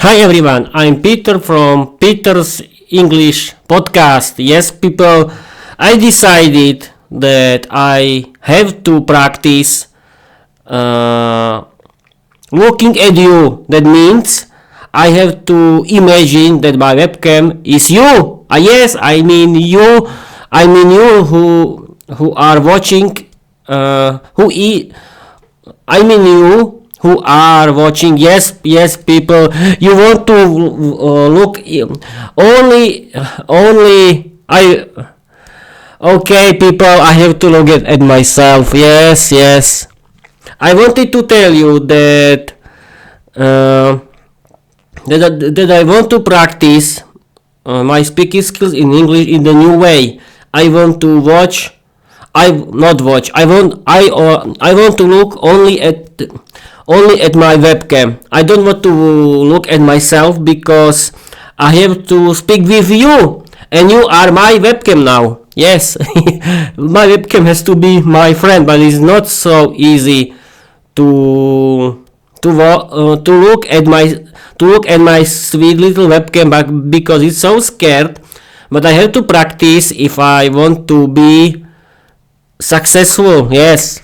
Hi everyone, I'm Peter from Peter's English podcast. Yes, people, I decided that I have to practice looking at you. That means I have to imagine that my webcam is you. Yes, I mean you. I mean you who are watching. I mean you who are watching. Yes, people, you want to look only I. Okay, people, I have to look at myself. Yes. I wanted to tell you that that I want to practice my speaking skills in English in the new way. I want to watch. I not watch. I want to look only at my webcam. I don't want to look at myself because I have to speak with you, and you are my webcam now. Yes, my webcam has to be my friend, but it's not so easy to look at my sweet little webcam, but because it's so scared. But I have to practice if I want to be successful. Yes,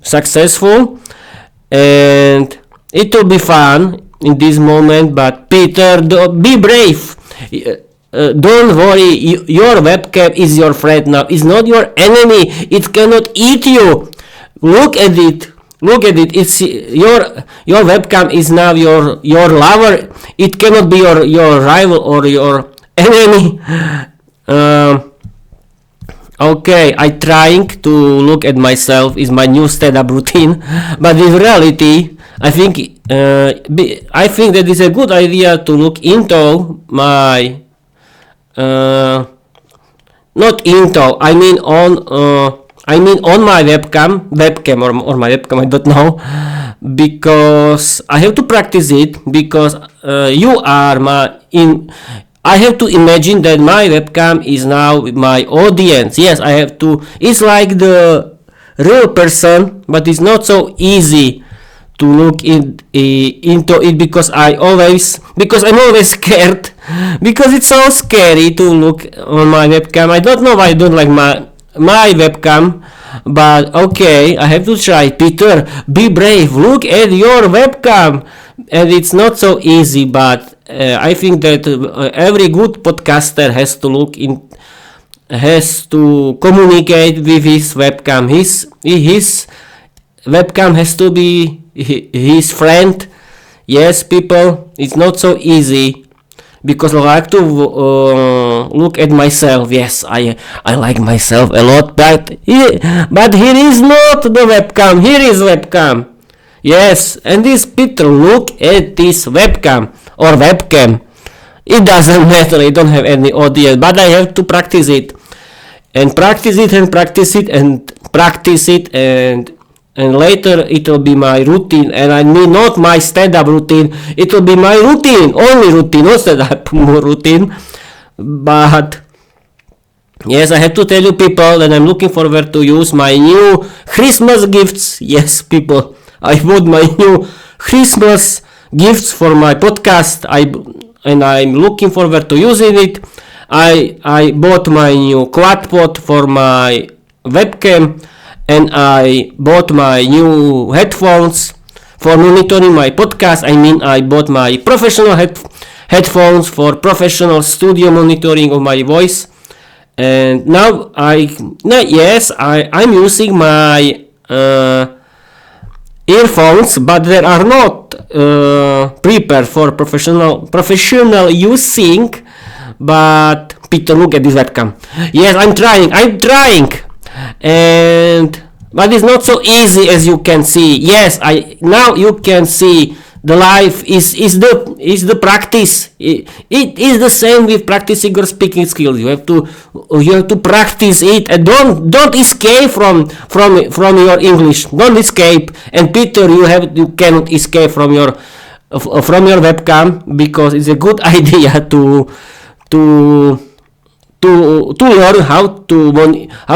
successful, and it will be fun in this moment. But Peter, be brave. Don't worry, your webcam is your friend now. It's not your enemy. It cannot eat you. Look at it. It's your webcam is now your lover. It cannot be your rival or your enemy. Okay, I trying to look at myself is my new stand-up routine, but in reality, I think that is a good idea to look into my not into. I mean on my webcam or my webcam. I don't know, because I have to practice it because you are my in. I have to imagine that my webcam is now my audience. Yes, I have to. It's like the real person, but it's not so easy to look into it because I'm always scared because it's so scary to look on my webcam. I don't know why I don't like my webcam, but okay, I have to try. Peter, be brave. Look at your webcam, and it's not so easy, but I think that every good podcaster has to communicate with his webcam. His webcam has to be his friend. Yes, people, it's not so easy because I like to look at myself. Yes, I like myself a lot, but here is not the webcam. Here is webcam. Yes, and this Peter, look at this webcam or webcam. It doesn't matter. I don't have any audience, but I have to practice it and practice it and practice it and practice it, and later it will be my routine. And I mean not my stand-up routine. It will be my routine, only routine, not stand-up routine. But yes, I have to tell you, people, that I'm looking forward to use my new Christmas gifts. Yes, people, I bought my new Christmas gifts for my podcast. I'm looking forward to using it. I bought my new Quadpod for my webcam, and I bought my new headphones for monitoring my podcast. I mean, I bought my professional headphones for professional studio monitoring of my voice. And now I'm using my earphones, but they are not prepared for professional using. But Peter, look at this webcam. Yes, I'm trying, but it's not so easy as you can see. Yes, now you can see the life is the practice. It is the same with practicing your speaking skills. You have to practice it, and don't escape from your English. Don't escape. And Peter, you cannot escape from your webcam, because it's a good idea to learn how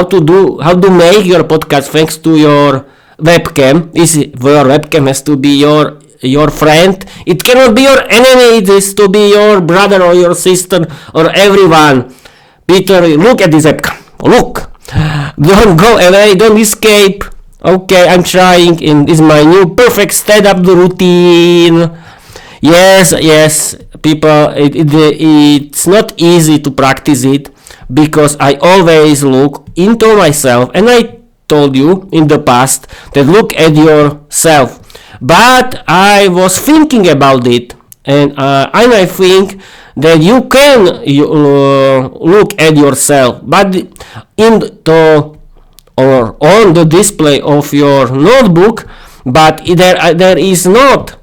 to make your podcast thanks to your webcam. Your webcam has to be your your friend. It cannot be your enemy. It is to be your brother or your sister or everyone. Peter, look at this webcam. Look. Don't go away. Don't escape. Okay, I'm trying, and this is my new perfect stand-up routine. Yes, people, it's not easy to practice it because I always look into myself, and I told you in the past that look at yourself. But I was thinking about it, and I think that you can look at yourself, but on the display of your notebook, but there is not.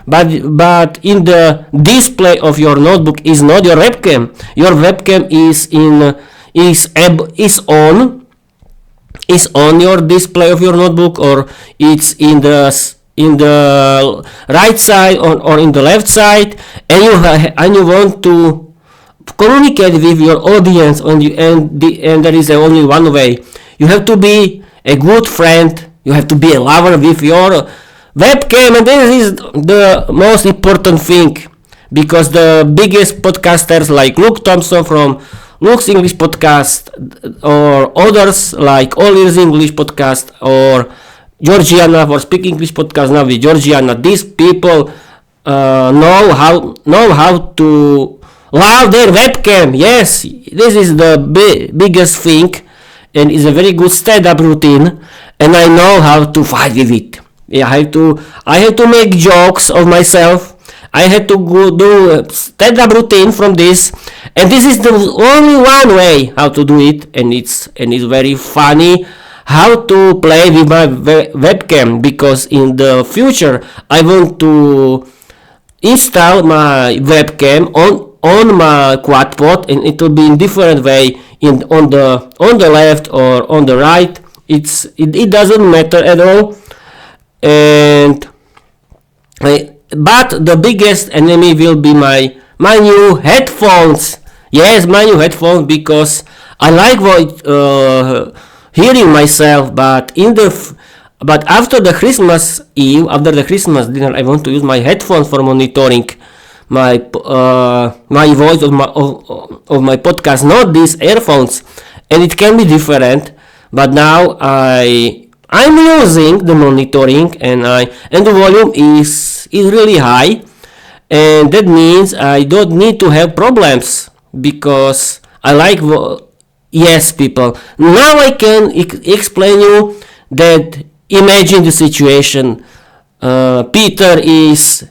But in the display of your notebook is not your webcam. Your webcam is on your display of your notebook, or it's in the right side or in the left side, and you want to communicate with your audience, and there is only one way. You have to be a good friend. You have to be a lover with your webcam, and this is the most important thing, because the biggest podcasters like Luke Thompson from Luke's English Podcast, or others like All Ears English Podcast, or Georgiana for Speak English Podcast now with Georgiana, these people know how to love their webcam. Yes, this is the biggest thing, and it's a very good stand-up routine, and I know how to fight with it. Yeah, I have to make jokes of myself. I had to go do stand-up routine from this, and this is the only one way how to do it, and it's very funny how to play with my webcam, because in the future I want to install my webcam on my Quadpod, and it will be in different way, on the left or on the right. It doesn't matter at all. And but the biggest enemy will be my new headphones. Yes, my new headphones, because I like hearing myself, but after the Christmas Eve, after the Christmas dinner, I want to use my headphones for monitoring my voice of my podcast, not these earphones, and it can be different. But now I'm using the monitoring, and the volume is really high, and that means I don't need to have problems, because I like yes, people. Now I can explain you that. Imagine the situation. Peter is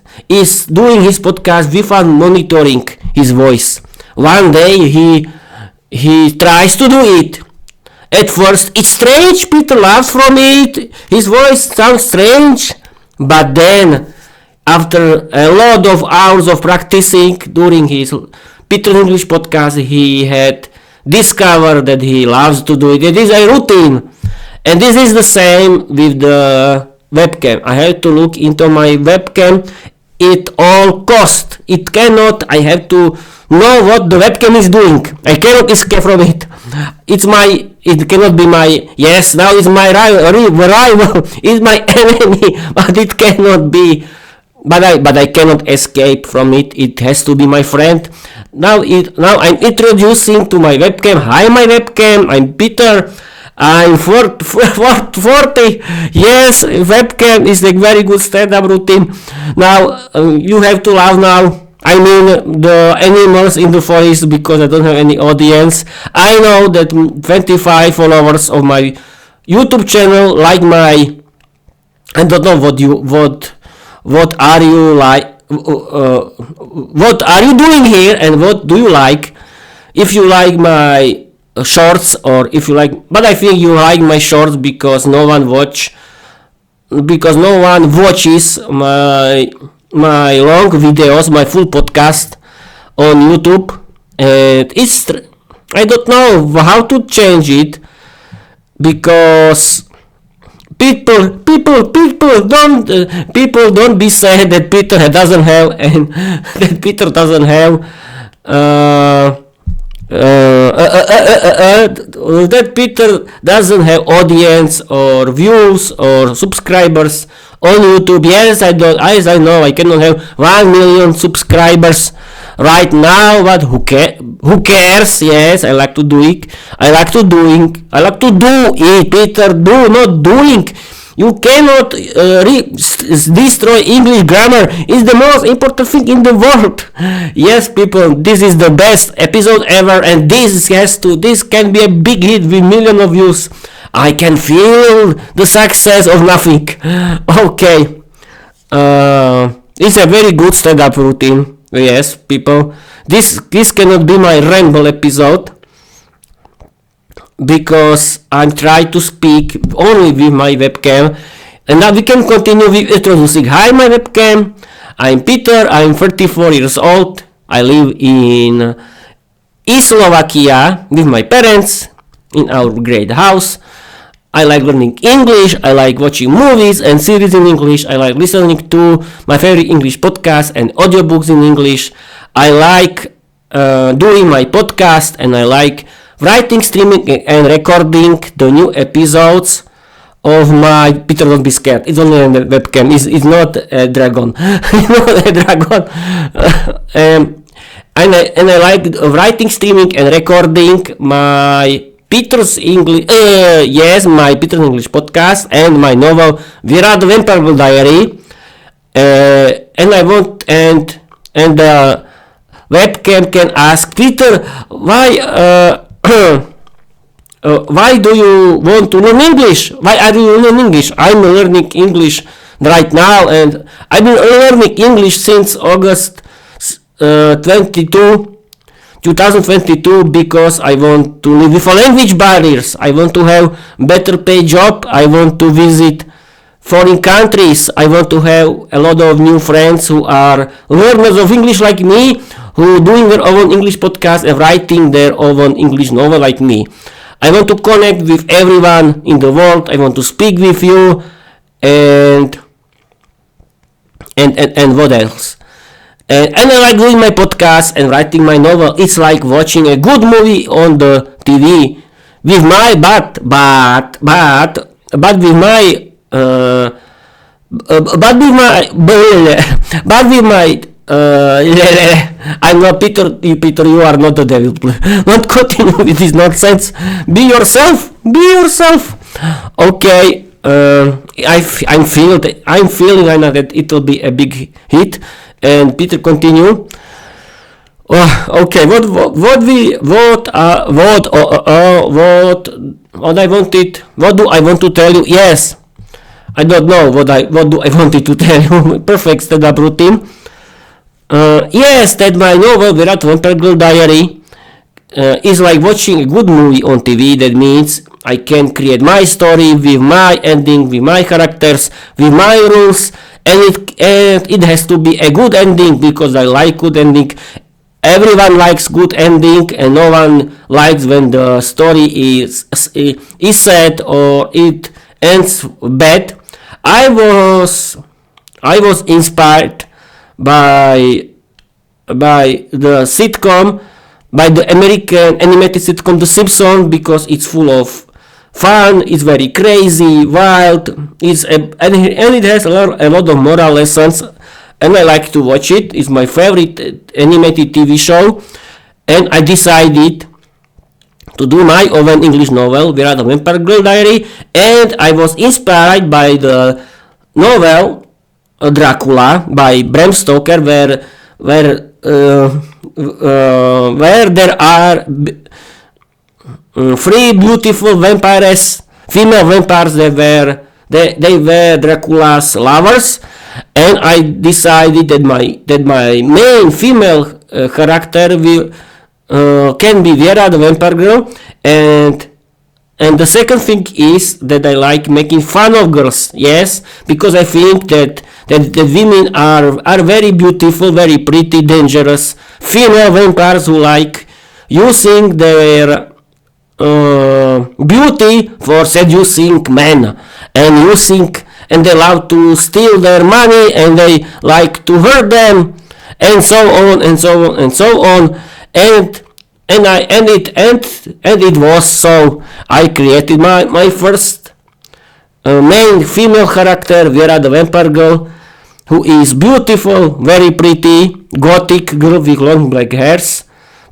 doing his podcast without monitoring his voice. One day he tries to do it. At first it's strange, Peter laughs from it, his voice sounds strange, but then after a lot of hours of practicing during his Peter English podcast, he had discovered that he loves to do it. It is a routine, and this is the same with the webcam. I have to look into my webcam at all cost. I have to know what the webcam is doing. I cannot escape from it. It cannot be my, yes, now it's my rival, it's my enemy, but it cannot be, but I cannot escape from it. It has to be my friend. Now I'm introducing to my webcam. Hi, my webcam, I'm Peter. I'm 40. Yes, webcam is a very good stand-up routine. Now you have to laugh now. I mean the animals in the forest, because I don't have any audience. I know that 25 followers of my YouTube channel like my. I don't know what are you like. What are you doing here, and what do you like? If you like my shorts, or if you like, but I think you like my shorts because no one watches my long videos, my full podcast on YouTube, and I don't know how to change it, because people don't be sad that Peter doesn't have that Peter doesn't have audience or views or subscribers on YouTube. Yes, I don't. As I know, I cannot have 1 million subscribers right now, but who cares? Yes, I like to do it. I like to do it. Peter, do not doing. You cannot destroy English grammar. It's the most important thing in the world. Yes, people, this is the best episode ever, and this can be a big hit with millions of views. I can feel the success of nothing. Okay, it's a very good stand-up routine. Yes, people, this cannot be my ramble episode, because I'm trying to speak only with my webcam. And now we can continue with introducing. Hi, my webcam. I'm Peter. I'm 34 years old. I live in Slovakia with my parents in our great house. I like learning English. I like watching movies and series in English. I like listening to my favorite English podcasts and audiobooks in English. I like doing my podcast, and I like writing, streaming, and recording the new episodes of my Peter, don't be scared. It's only a webcam. It's not a dragon. It's not a dragon. And I like writing, streaming, and recording my Peter's English. My Peter's English podcast and my novel Vira the Vampire Diary. And I want and the webcam can ask Peter, why do you want to learn English? Why are you learning English? I'm learning English right now, and I've been learning English since August 2022, because I want to live with language barriers. I want to have better paid job. I want to visit foreign countries. I want to have a lot of new friends who are learners of English like me, who doing their own English podcast and writing their own English novel like me. I want to connect with everyone in the world. I want to speak with you, and what else? And I like doing my podcast and writing my novel. It's like watching a good movie on the TV with my but with my I'm not Peter. Peter, you are not the devil. Not continue with this nonsense. Be yourself. Okay. I'm feeling. I know that it will be a big hit. And Peter, continue. Okay. What I wanted? What do I want to tell you? Yes. I don't know what do I wanted to tell you. Perfect stand-up routine. Yes, that my novel Virat Vampire Diary is like watching a good movie on TV. That means I can create my story with my ending, with my characters, with my rules, and it has to be a good ending, because I like good ending. Everyone likes good ending, and no one likes when the story is sad or it ends bad. I was inspired by the sitcom, by the American animated sitcom The Simpsons, because it's full of fun, it's very crazy, wild, and it has a lot of moral lessons, and I like to watch it. It's my favorite animated TV show, and I decided to do my own English novel, Vira the Vampire Diary, and I was inspired by the novel Dracula by Bram Stoker, where there are three beautiful vampires, female vampires that were Dracula's lovers, and I decided that my main female character can be Vera the vampire girl, and the second thing is that I like making fun of girls. Yes, because I think that women are very beautiful, very pretty, dangerous female vampires who like using their beauty for seducing men, and they love to steal their money, and they like to hurt them, and so on. And and it was so. I created my first main female character, Vera the Vampire Girl, who is beautiful, very pretty, gothic girl with long black hair,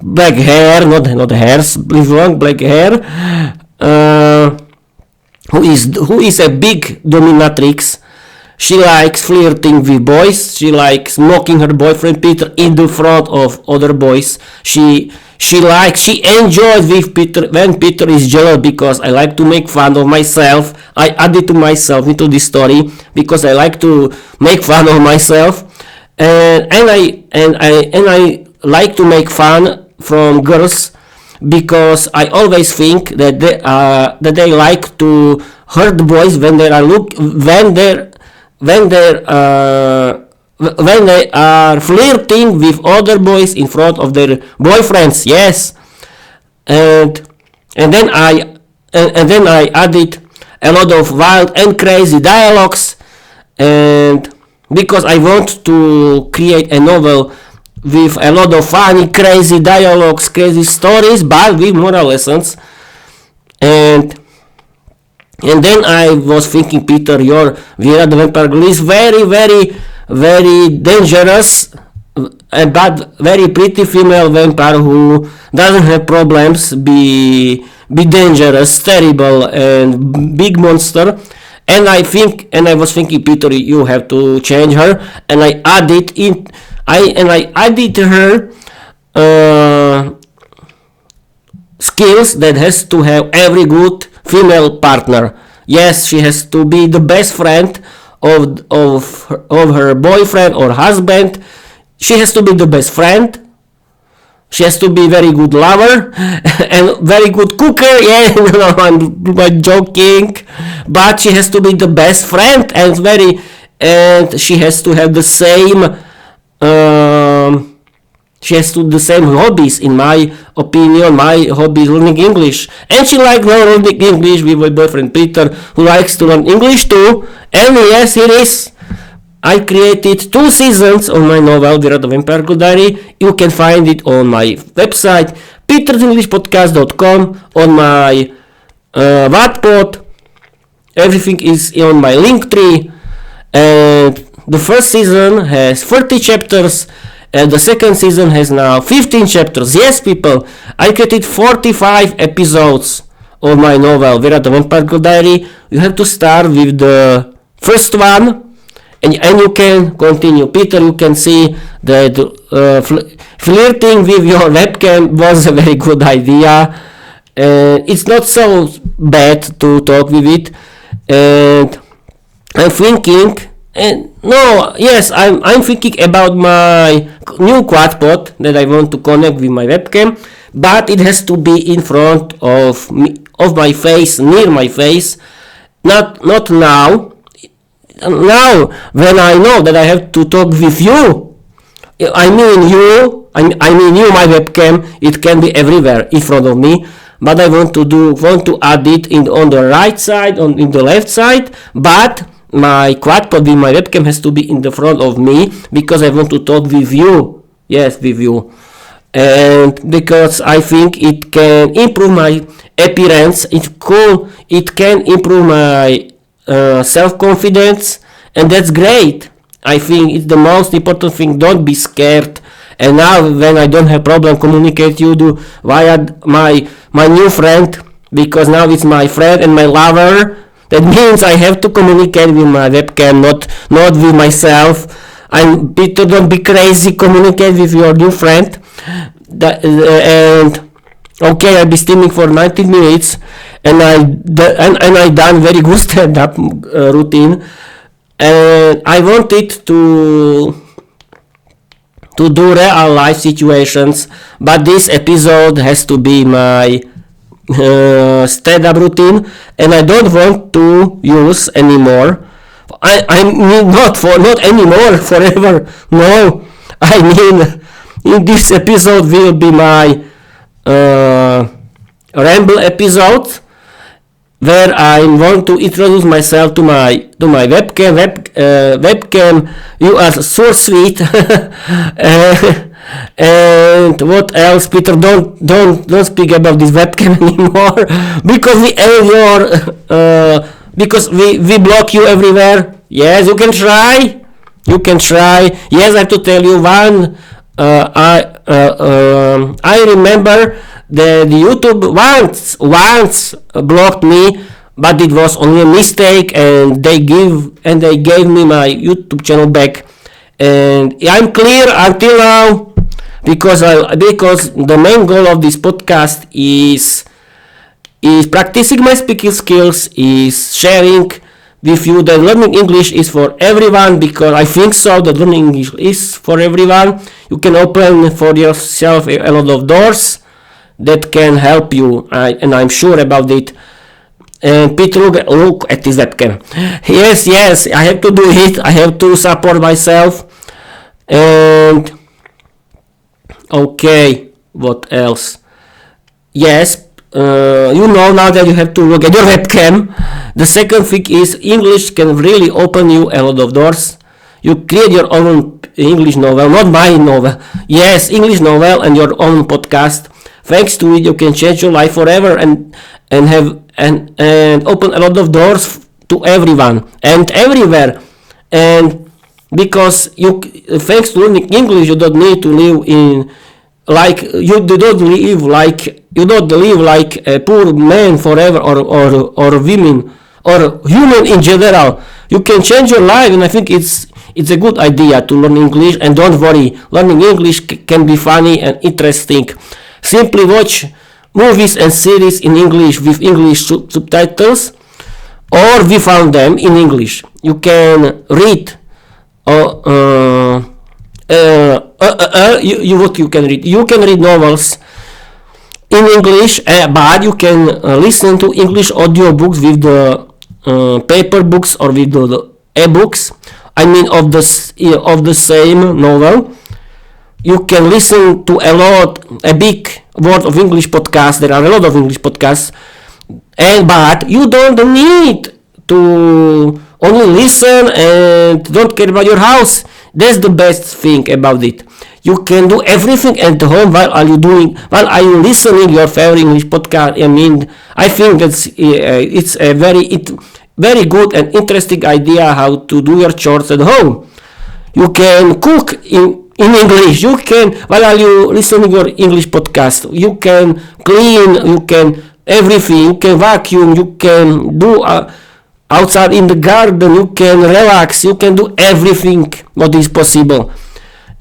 not hairs, with long black hair, who is a big dominatrix. She likes flirting with boys. She likes mocking her boyfriend Peter in the front of other boys. She enjoys with Peter when Peter is jealous, because I like to make fun of myself. I added to myself into this story because I like to make fun of myself, and I like to make fun from girls, because I always think that they like to hurt boys when they are flirting with other boys in front of their boyfriends. Yes, and then I added a lot of wild and crazy dialogues, and because I want to create a novel with a lot of funny, crazy dialogues, crazy stories, but with moral lessons. And then I was thinking, Peter, your Vera the Vampire Girl is very, very, very dangerous, but very pretty female vampire who doesn't have problems, be dangerous, terrible, and big monster. And I was thinking, Peter, you have to change her, and I added her skills that has to have every good female partner. Yes, she has to be the best friend of her boyfriend or husband. She has to be the best friend. She has to be very good lover and very good cooker. Yeah, I'm joking, but she has to be the best friend and she has to have the same. She has to do the same hobbies, in my opinion. My hobby is learning English, and she likes learning English with my boyfriend Peter, who likes to learn English too. And yes, it is. I created 2 seasons of my novel, Vera the Vampire Girl Diary. You can find it on my website, petersenglishpodcast.com, on my Quadpod. Everything is on my link tree. And the first season has 30 chapters, and the second season has now 15 chapters. Yes, people, I created 45 episodes of my novel, Vera the Vampire Girl Diary. You have to start with the first one, and you can continue. Peter, you can see that flirting with your webcam was a very good idea. It's not so bad to talk with it, and I'm thinking, I'm thinking about my new Quadpod that I want to connect with my webcam, but it has to be in front of my face, near my face, not now. Now, when I know that I have to talk with you, I mean you, my webcam, it can be everywhere in front of me, but I want to add it on the right side, in the left side, but my Quadpod with my webcam has to be in the front of me, because I want to talk with you. Yes, with you. And because I think it can improve my appearance, it can improve my self-confidence, and that's great. I think it's the most important thing. Don't be scared. And now, when I don't have problem communicate you via my new friend, because now it's my friend and my lover, that means I have to communicate with my webcam, not with myself. Peter, don't be crazy, communicate with your new friend. Okay, I'll be streaming for 19 minutes, and I done very good stand-up routine, and I wanted to do real life situations, but this episode has to be my stand-up routine, and I don't want to use anymore. I mean not anymore, forever. No, I mean in this episode will be my Ramble episode, where I want to introduce myself to my webcam. Webcam, you are so sweet. And what else, Peter? Don't speak about this webcam anymore because we end your because we block you everywhere. Yes, you can try. You can try. Yes, I have to tell you one. I remember that YouTube once blocked me, but it was only a mistake, and they gave me my YouTube channel back, and I'm clear until now because the main goal of this podcast is practicing my speaking skills, is sharing with you that learning English is for everyone, because I think so that learning English is for everyone. You can open for yourself a lot of doors that can help you, and I'm sure about it. And Peter, look at this webcam. Yes, I have to do it. I have to support myself. And okay, what else? Yes, you know now that you have to look at your webcam. The second thing is English can really open you a lot of doors. You create your own English novel, not my novel. Yes, English novel and your own podcast. Thanks to it, you can change your life forever and open a lot of doors to everyone and everywhere. And because thanks to learning English, you don't need to live like a poor man forever, or women, or human in general. You can change your life, and I think it's a good idea to learn English. And don't worry, learning English can be funny and interesting. Simply watch movies and series in English with English subtitles, or we found them in English. You can read what you can read. You can read novels in English, but you can listen to English audiobooks with the paper books or with the e-books. I mean, of the same novel. You can listen to a big word of English podcasts. There are a lot of English podcasts, but you don't need to only listen and don't care about your house. That's the best thing about it. You can do everything at home while are you listening your favorite English podcast. I mean, I think it's a very good and interesting idea how to do your chores at home. You can cook in English. You can, while are you listening your English podcast, you can clean, you can everything, you can vacuum, you can do outside in the garden, you can relax, you can do everything what is possible.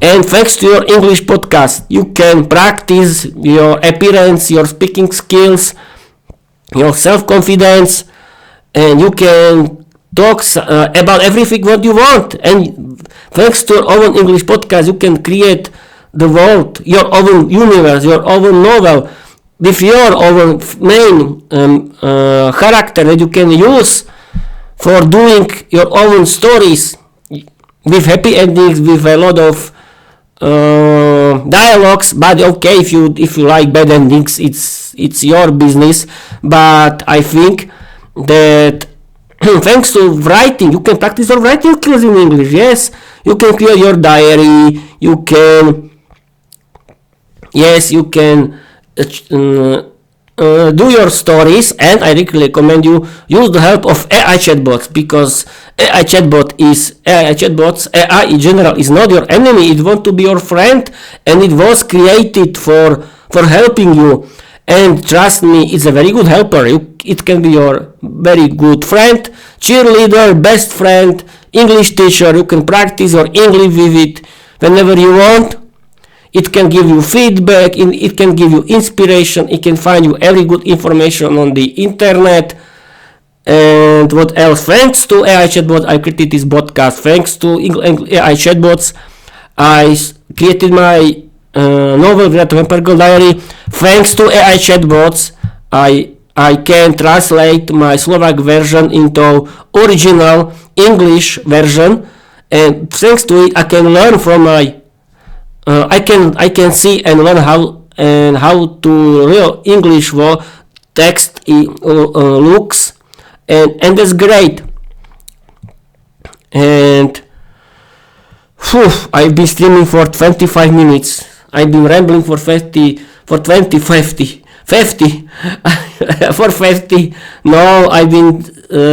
And thanks to your English podcast, you can practice your appearance, your speaking skills, your self-confidence, and you can talk about everything what you want. And thanks to your own English podcast, you can create the world, your own universe, your own novel, with your own main character that you can use for doing your own stories, with happy endings, with a lot of dialogues. But okay, if you like bad endings, it's your business. But I think that thanks to writing, you can practice your writing skills in English. Yes, you can create your diary. You can do your stories, and I really recommend you use the help of AI chatbots, because AI in general is not your enemy. It wants to be your friend, and it was created for helping you. And trust me, it's a very good helper. It can be your very good friend, cheerleader, best friend, English teacher. You can practice your English with it whenever you want. It can give you feedback, it can give you inspiration, it can find you every good information on the internet. And what else? Thanks to AI chatbots, I created this podcast. Thanks to AI chatbots, I created my novel, The Vampire Girl Diary. Thanks to AI chatbots, I can translate my Slovak version into original English version, and thanks to it, I can learn from my I can see and learn how to real English text looks, and that's great. And I've been streaming for 25 minutes. I've been rambling for 50 for 20 50 50 for 50. No, I've been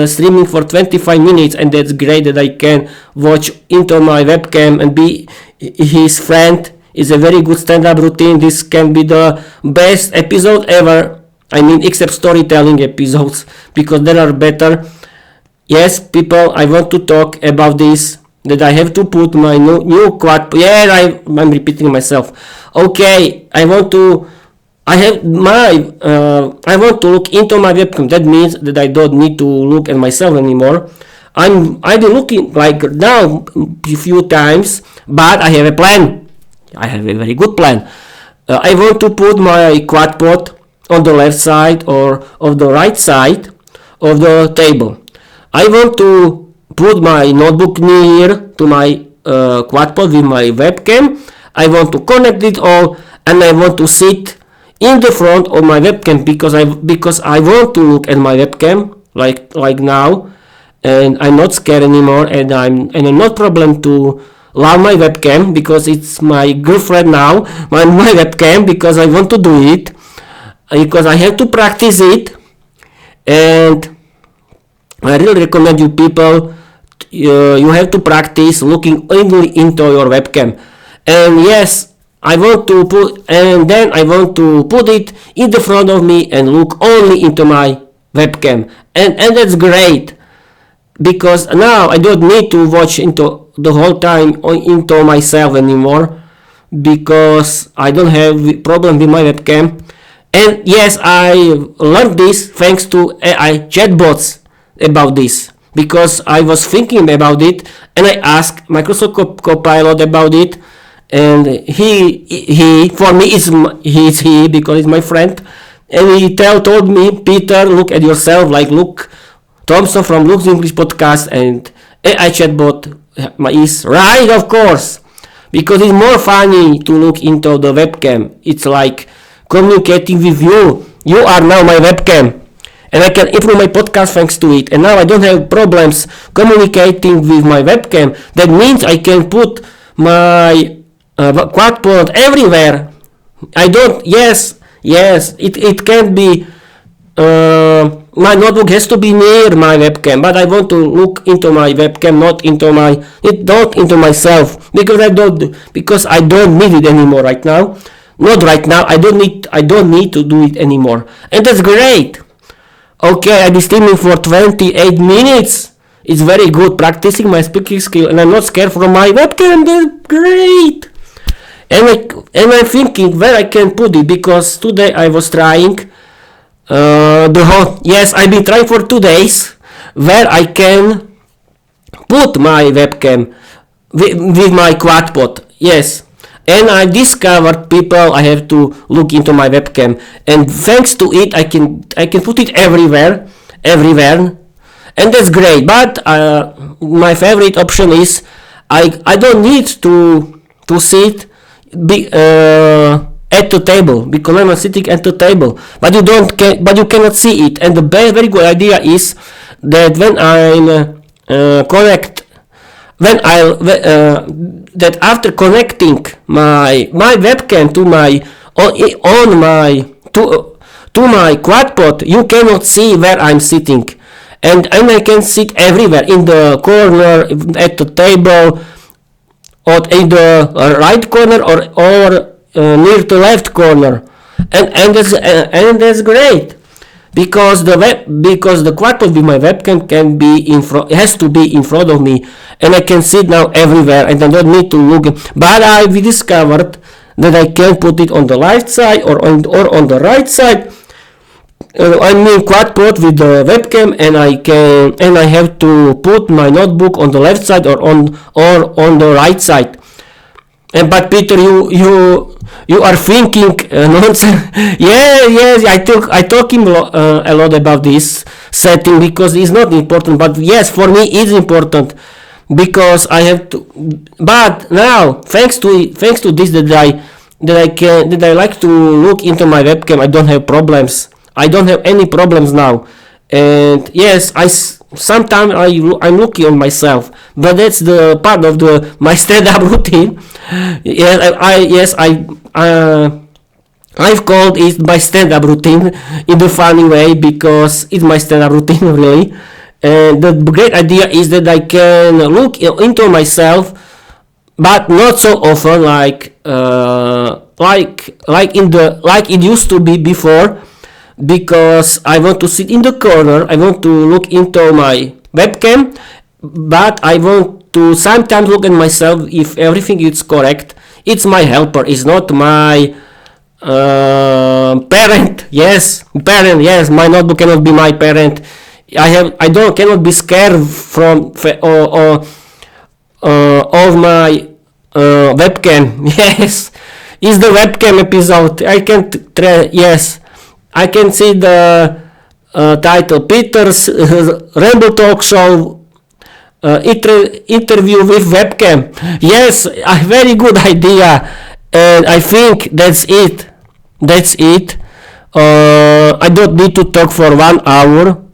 streaming for 25 minutes, and that's great that I can watch into my webcam and be his friend. Is a very good stand-up routine. This can be the best episode ever. I mean, except storytelling episodes, because there are better. Yes, people, I want to talk about this, that I have to put my new quad. Yeah, I'm repeating myself. Okay, I want to look into my webcam. That means that I don't need to look at myself anymore. I've been looking like now a few times, but I have a plan. I have a very good plan. I want to put my Quadpod on the left side or of the right side of the table. I want to put my notebook near to my Quadpod with my webcam. I want to connect it all, and I want to sit in the front of my webcam because I want to look at my webcam like now, and I'm not scared anymore, and I'm not problem to love my webcam because it's my girlfriend now, my webcam, because I want to do it, because I have to practice it. And I really recommend you people, you have to practice looking only into your webcam. And yes, I want to put it in the front of me and look only into my webcam, and that's great, because now I don't need to watch into the whole time into myself anymore, because I don't have problem with my webcam. And yes, I learned this thanks to AI chatbots about this, because I was thinking about it and I asked Microsoft Copilot about it, and he for me is he because he's my friend, and he told me, Peter, look at yourself like Luke Thompson from Luke's English podcast, and AI chatbot is right, of course, because it's more funny to look into the webcam. It's like communicating with you. You are now my webcam, and I can improve my podcast thanks to it. And now I don't have problems communicating with my webcam. That means I can put my Quadpod everywhere. It can be, my notebook has to be near my webcam, but I want to look into my webcam, not into myself, because I don't need it anymore right now. Not right now. I don't need to do it anymore, and that's great. Okay, I've been streaming for 28 minutes. It's very good, practicing my speaking skill, and I'm not scared from my webcam. That's great. And I'm thinking where I can put it, because today I was trying I've been trying for 2 days where I can put my webcam with my Quadpod. Yes, and I discovered, people, I have to look into my webcam, and thanks to it I can put it everywhere, and that's great. But my favorite option is I don't need to sit at the table, because I'm sitting at the table, but you cannot see it. And the very good idea is that when that after connecting my webcam to my Quadpod, you cannot see where I'm sitting, and I can sit everywhere, in the corner, at the table, or in the right corner, or near the left corner, and that's great, because the Quadpod with my webcam has to be in front of me, and I can sit now everywhere, and I don't need to look. But we discovered that I can put it on the left side or on the right side. I mean Quadpod with the webcam, and I have to put my notebook on the left side or on the right side. But Peter, you are thinking nonsense. Yes, I talk him a lot about this setting, because it's not important. But yes, for me it's important, because I have to. But now, thanks to this, that I like to look into my webcam, I don't have problems. I don't have any problems now. And yes, sometimes I'm looking on myself, but that's the part of my stand-up routine. I I've called it my stand-up routine in the funny way because it's my stand-up routine really. And the great idea is that I can look into myself, but not so often like it used to be before, because I want to sit in the corner. I want to look into my webcam, but I want to sometimes look at myself if everything is correct. It's my helper. It's not my parent. Yes, parent. Yes, my notebook cannot be my parent. I cannot be scared from of my webcam. Yes, it's the webcam episode. I can yes, I can see the title Peter's Ramble talk show interview with webcam. Yes, a very good idea, and I think that's it. That's it. I don't need to talk for 1 hour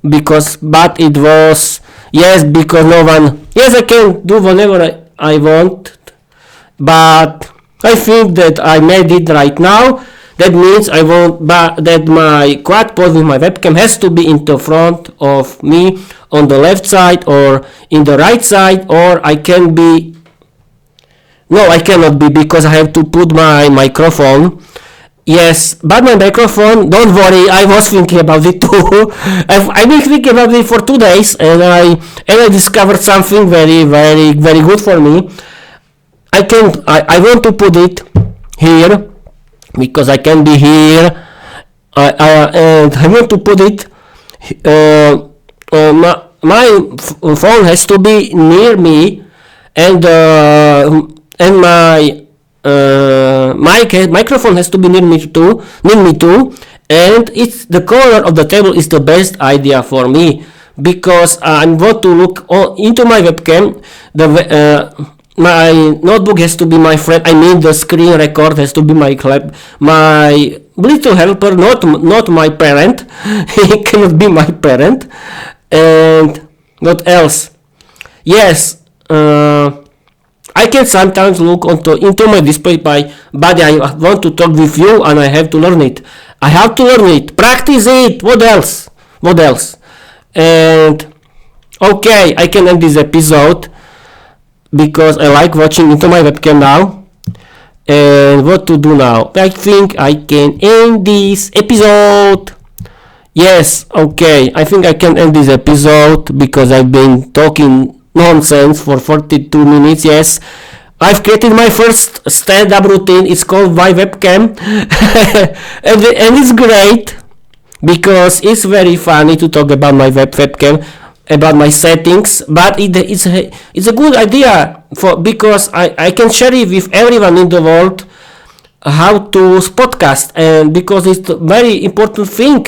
but it was, yes, because no one, yes, I can do whatever I want, but I think that I made it right now. That means I want that my Quadpod with my webcam has to be in the front of me on the left side or in the right side, or I can be, no, I cannot be because I have to put my microphone. Yes, but my microphone, don't worry, I was thinking about it too. I've been thinking about it for 2 days, and I discovered something very, very, very good for me. I want to put it here, because I can be here, and I want to put it, my phone has to be near me, and my microphone has to be near me too, and it's the corner of the table is the best idea for me, because I want to look into my webcam. My notebook has to be my friend. I mean, the screen record has to be my little helper, not my parent. He cannot be my parent. And what else? Yes, I can sometimes look into my display but I want to talk with you, and I have to learn it. I have to learn it. Practice it. What else? And okay, I can end this episode because I like watching into my webcam now. And what to do now? I think I can end this episode. Yes, okay. I think I can end this episode because I've been talking nonsense for 42 minutes. Yes, I've created my first stand-up routine. It's called my webcam. and it's great because it's very funny to talk about my webcam, about my settings, but it's a good idea because I can share it with everyone in the world how to podcast, and because it's a very important thing.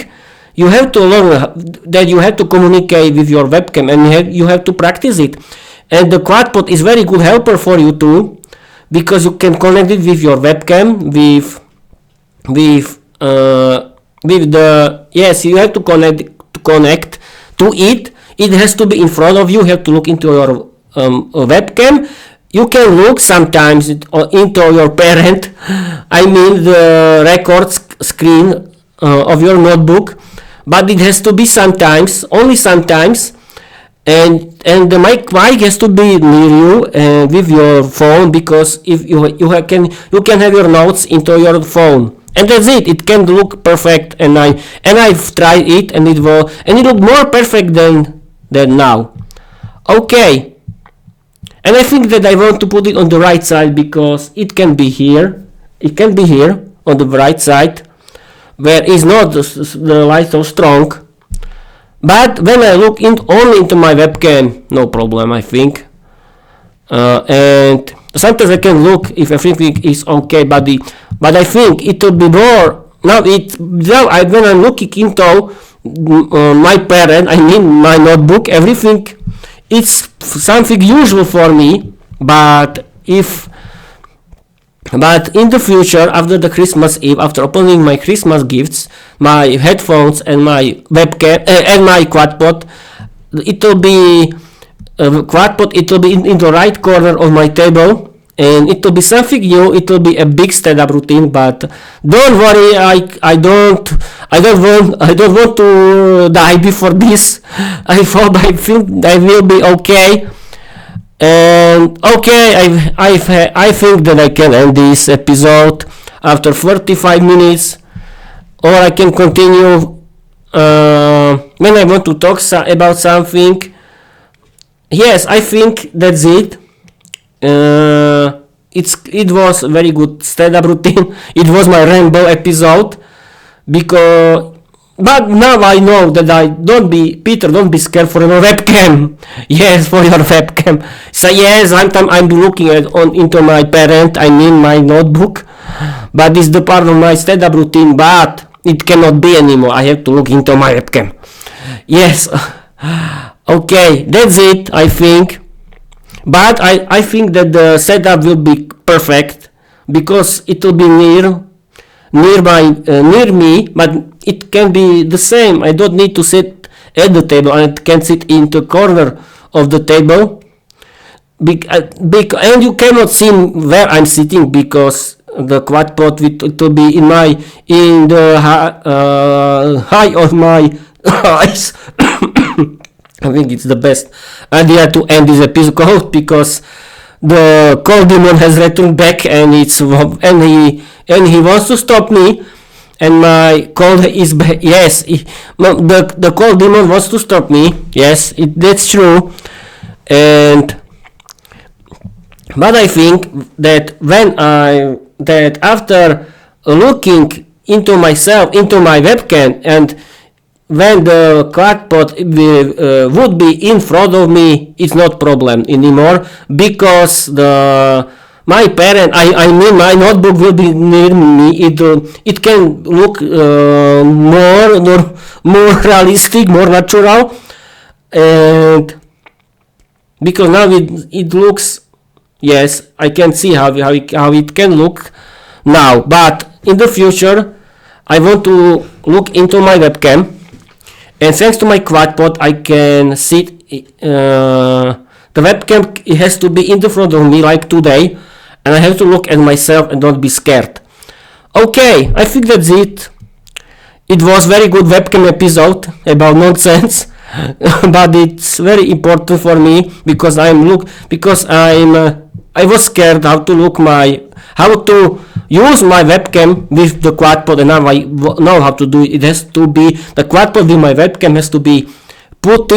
You have to learn that you have to communicate with your webcam, and you have to practice it. And the Quadpod is very good helper for you too, because you can connect it with your webcam with the, yes, you have to connect to it. It has to be in front of you. You have to look into your webcam. You can look sometimes into your parent, I mean the record screen of your notebook, but it has to be sometimes, only sometimes, and the mic has to be near you with your phone, because if you can have your notes into your phone, and that's it. It can look perfect, and I've tried it, and it looked more perfect than now. Okay, and I think that I want to put it on the right side because it can be here. It can be here on the right side, where is not the light so strong. But when I look only into my webcam, no problem, I think. And sometimes I can look if everything is okay, but I think it will be more. When I'm looking into my parent, I mean my notebook, everything, it's something usual for me. But in the future, after the Christmas Eve, after opening my Christmas gifts, my headphones and my webcam and my Quadpod, it will be in the right corner of my table, and it will be something new. It will be a big stand-up routine, but don't worry, I don't want to die before this. I think I will be okay. And okay, I think that I can end this episode after 45 minutes, or I can continue when I want to talk about something. Yes, I think that's it. It was a very good stand-up routine. It was my Ramble episode, but now I know that don't be scared for your webcam. Yes, for your webcam. So yes, I'm looking into my parent. I mean my notebook, but it's the part of my stand-up routine. But it cannot be anymore. I have to look into my webcam. Yes. Okay, that's it. I think. But I think that the setup will be perfect because it will be near me, but it can be the same. I don't need to sit at the table. I can sit in the corner of the table. And you cannot see where I'm sitting because the Quadpod will be in the high of my eyes. I think it's the best idea to end this episode because the cold demon has returned back and he wants to stop me, and my cold is back. Yes, the cold demon wants to stop me. Yes, that's true. But I think that after looking into myself, into my webcam, and when the Quadpod would be in front of me, it's not problem anymore because my parent, I mean my notebook will be near me. It can look more realistic, more natural, and because now it looks. Yes, I can see how it can look now, but in the future I want to look into my webcam. And thanks to my Quadpod, I can sit. The webcam it has to be in the front of me like today, and I have to look at myself and don't be scared. Okay, I think that's it. It was very good webcam episode about nonsense, but it's very important for me because I was scared how to use my webcam with the Quadpod, and now I know how to do it. It has to be the Quadpod with my webcam has to be put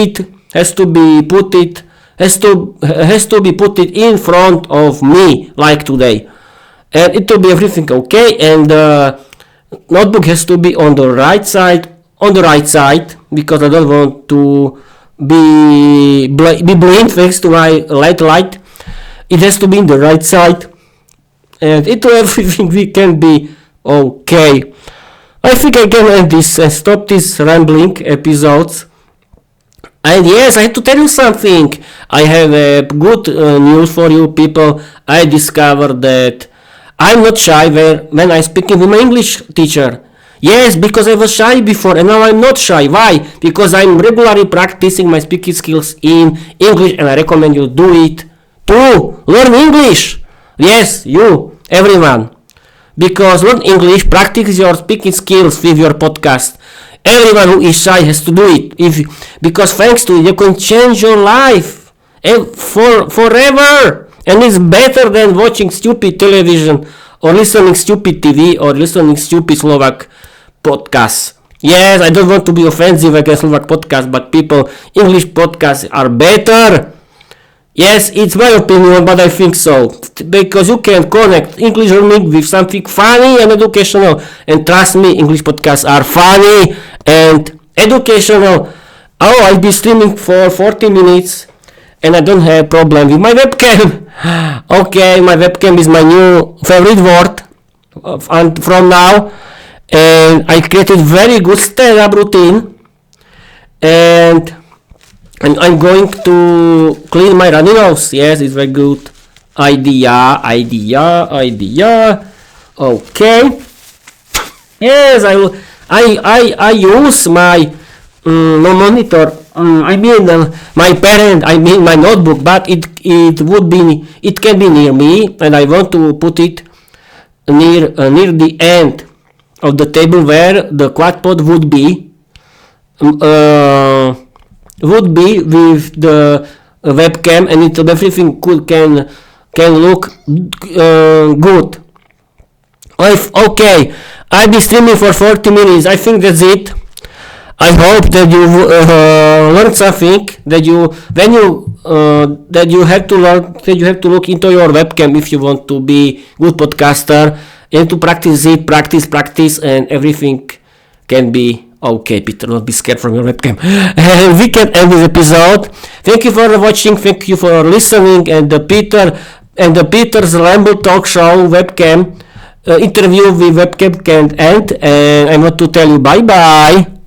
in front of me like today, and it will be everything okay. And the notebook has to be on the right side because I don't want to be blind thanks to my light. It has to be in the right side. And everything we can be okay. I think I can end this and stop this rambling episodes. And yes, I have to tell you something. I have a good news for you people. I discovered that I'm not shy when I'm speaking with my English teacher. Yes, because I was shy before and now I'm not shy. Why? Because I'm regularly practicing my speaking skills in English, and I recommend you do it too. Learn English. Yes, you, everyone. Because learn English, practice your speaking skills with your podcast. Everyone who is shy has to do it. Because thanks to it, you can change your life forever. And it's better than watching stupid television or listening stupid TV or listening stupid Slovak podcasts. Yes, I don't want to be offensive against Slovak podcasts, but people, English podcasts are better. Yes, it's my opinion, but I think so. Because you can connect English learning with something funny and educational. And trust me, English podcasts are funny and educational. Oh, I'll be streaming for 40 minutes and I don't have problem with my webcam. Okay, my webcam is my new favorite word from now. And I created very good stand-up routine. And I'm going to clean my runny nose. Yes, it's very good idea. Okay. Yes, I use my monitor. I mean my parent, I mean my notebook, but it can be near me, and I want to put it near the end of the table where the Quadpod would be with the webcam, and everything can look good. Okay, I'll be streaming for 40 minutes. I think that's it. I hope that you learned something. That you have to learn. That you have to look into your webcam if you want to be good podcaster, and to practice it, practice, and everything can be okay. Peter, don't be scared from your webcam. And we can end this episode. Thank you for watching. Thank you for listening. And the Peter's Ramble talk show webcam interview with webcam can end. And I want to tell you bye bye.